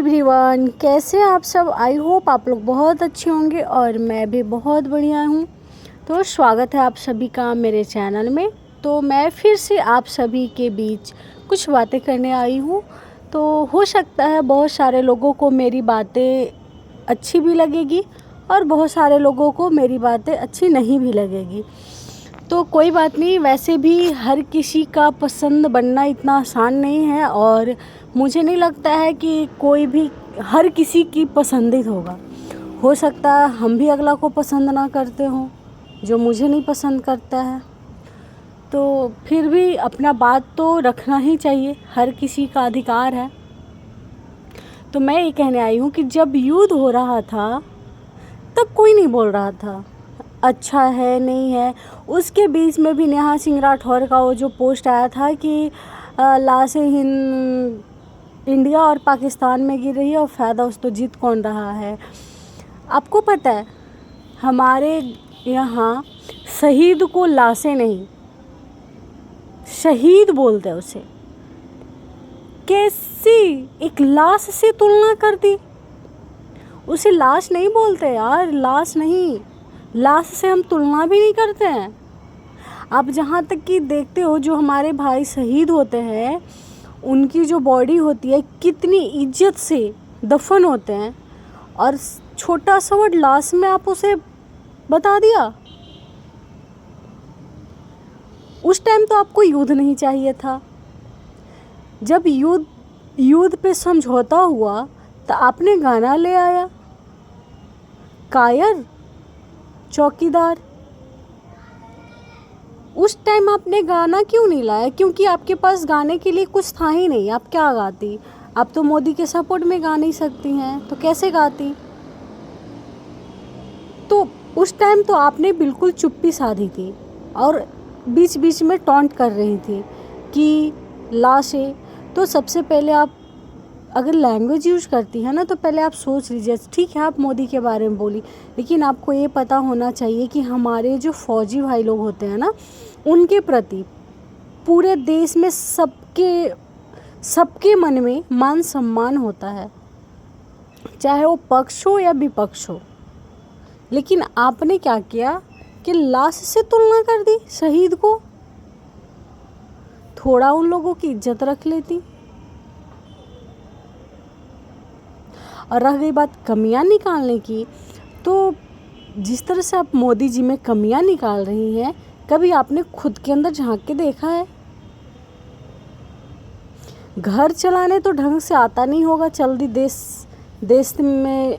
Everyone, कैसे हैं आप सब। आई होप आप लोग बहुत अच्छे होंगे और मैं भी बहुत बढ़िया हूँ। तो स्वागत है आप सभी का मेरे चैनल में। तो मैं फिर से आप सभी के बीच कुछ बातें करने आई हूँ। तो हो सकता है बहुत सारे लोगों को मेरी बातें अच्छी भी लगेगी और बहुत सारे लोगों को मेरी बातें अच्छी नहीं भी लगेगी। तो कोई बात नहीं, वैसे भी हर किसी का पसंद बनना इतना आसान नहीं है और मुझे नहीं लगता है कि कोई भी हर किसी की पसंदीद होगा। हो सकता है हम भी अगला को पसंद ना करते हों जो मुझे नहीं पसंद करता है। तो फिर भी अपना बात तो रखना ही चाहिए, हर किसी का अधिकार है। तो मैं ये कहने आई हूँ कि जब युद्ध हो रहा था तब कोई नहीं बोल रहा था अच्छा है नहीं है। उसके बीच में भी नेहा सिंह राठौर का वो जो पोस्ट आया था कि लाशें हिंद इंडिया और पाकिस्तान में गिर रही है और फ़ायदा उस तो जीत कौन रहा है। आपको पता है हमारे यहाँ शहीद को लाशें नहीं, शहीद बोलते हैं उसे। कैसी एक लाश से तुलना कर दी, उसे लाश नहीं बोलते यार, लाश नहीं, लाश से हम तुलना भी नहीं करते हैं। आप जहाँ तक कि देखते हो जो हमारे भाई शहीद होते हैं उनकी जो बॉडी होती है कितनी इज्जत से दफन होते हैं, और छोटा सा वर्ड लाश में आप उसे बता दिया। उस टाइम तो आपको युद्ध नहीं चाहिए था। जब युद्ध पे समझौता हुआ तो आपने गाना ले आया, कायर चौकीदार। उस टाइम आपने गाना क्यों नहीं लाया? क्योंकि आपके पास गाने के लिए कुछ था ही नहीं। आप क्या गाती? आप तो मोदी के सपोर्ट में गा नहीं सकती हैं, तो कैसे गाती? तो उस टाइम तो आपने बिल्कुल चुप्पी साधी थी और बीच बीच में टॉन्ट कर रही थी कि लाशें। तो सबसे पहले आप अगर लैंग्वेज यूज करती है ना तो पहले आप सोच लीजिए। ठीक है आप मोदी के बारे में बोली, लेकिन आपको ये पता होना चाहिए कि हमारे जो फौजी भाई लोग होते हैं ना उनके प्रति पूरे देश में सबके मन में मान सम्मान होता है, चाहे वो पक्ष हो या विपक्ष हो। लेकिन आपने क्या किया कि लाश से तुलना कर दी शहीद को। थोड़ा उन लोगों की इज्जत रख लेती। और रह गई बात कमियां निकालने की, तो जिस तरह से आप मोदी जी में कमियां निकाल रही हैं, कभी आपने खुद के अंदर झांक के देखा है? घर चलाने तो ढंग से आता नहीं होगा, चल दी देश में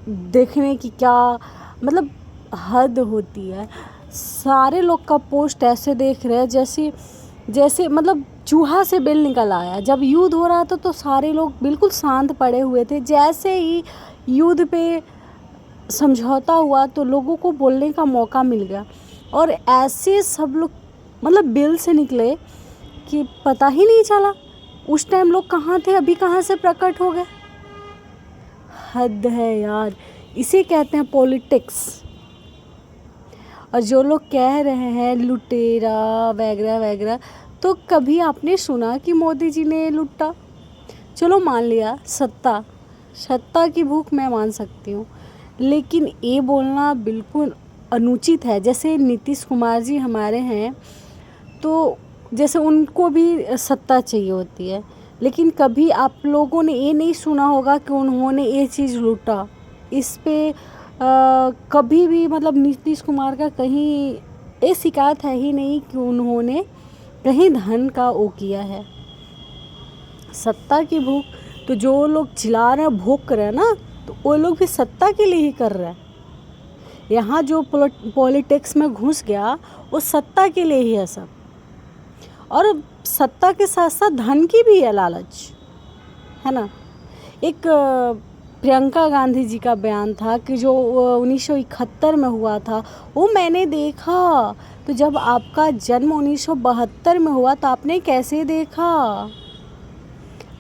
देखने की क्या मतलब हद होती है। सारे लोग का पोस्ट ऐसे देख रहे हैं जैसे मतलब चूहा से बेल निकल आया। जब युद्ध हो रहा था तो सारे लोग बिल्कुल शांत पड़े हुए थे। जैसे ही युद्ध पे समझौता हुआ तो लोगों को बोलने का मौका मिल गया, और ऐसे सब लोग मतलब बिल से निकले कि पता ही नहीं चला उस टाइम लोग कहाँ थे, अभी कहाँ से प्रकट हो गए। हद है यार, इसे कहते हैं पॉलिटिक्स। और जो लोग कह रहे हैं लुटेरा वगैरह वगैरह, तो कभी आपने सुना कि मोदी जी ने लूटा? चलो मान लिया सत्ता की भूख मैं मान सकती हूँ, लेकिन ये बोलना बिल्कुल अनुचित है। जैसे नीतीश कुमार जी हमारे हैं, तो जैसे उनको भी सत्ता चाहिए होती है, लेकिन कभी आप लोगों ने ये नहीं सुना होगा कि उन्होंने ये चीज़ लूटा। इस पे कभी भी मतलब नीतीश कुमार का कहीं ये शिकायत है ही नहीं कि उन्होंने कहीं धन का वो किया है। सत्ता की भूख, तो जो लोग चिल्ला रहे हैं भूख रहे हैं ना, तो वो लोग भी सत्ता के लिए ही कर रहे हैं। यहाँ जो पॉलिटिक्स में घुस गया वो सत्ता के लिए ही है सब, और सत्ता के साथ साथ धन की भी है लालच, है ना। एक प्रियंका गांधी जी का बयान था कि जो 1971 में हुआ था वो मैंने देखा। तो जब आपका जन्म 1972 में हुआ तो आपने कैसे देखा?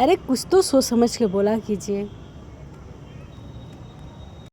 अरे कुछ तो सोच समझ के बोला कीजिए।